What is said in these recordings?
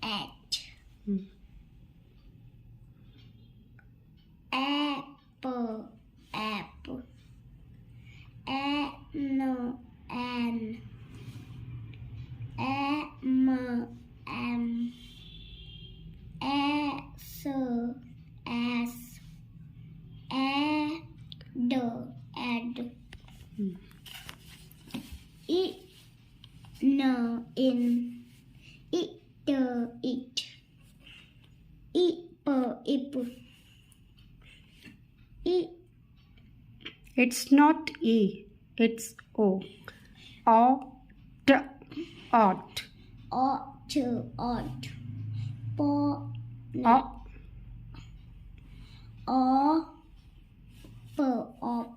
at. Apple, apple. An, an. Am, as, as. Add. It, no, in. It, it. Ip. It's not E, it's O. Ought, ought. Ought. Op. Og.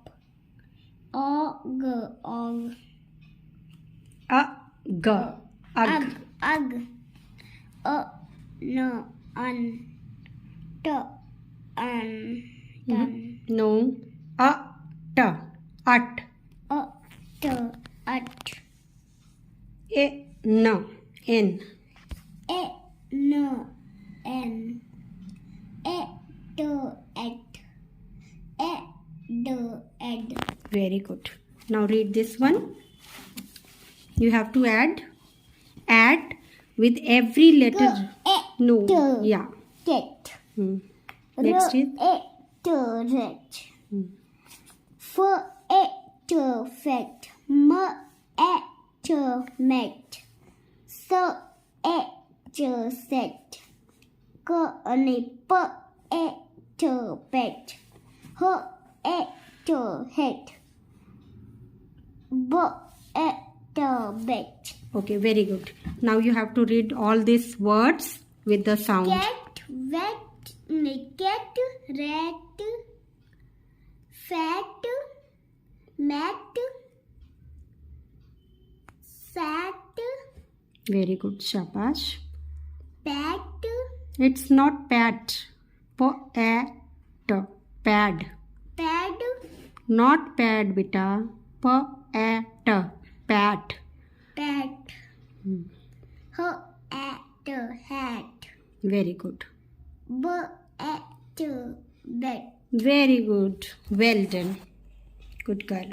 Ug. No, un. Done. No. At. At. No. N. No, n. Ed. Very good. Now read this one. You have to add with every letter. No. Yeah. Get. Next is Ret. Fet. Met. Set. Pet. Het. Bet. okay, very good. Now you have to read all these words with the sound. Cat, wet, cat, rat, fat, mat, sat, Very good. Shabash. pat, It's not pat. Pad. pad, Not pad, beta. Pad. Pat. pat, hat, Very good. bet. Very good. Well done. Good girl.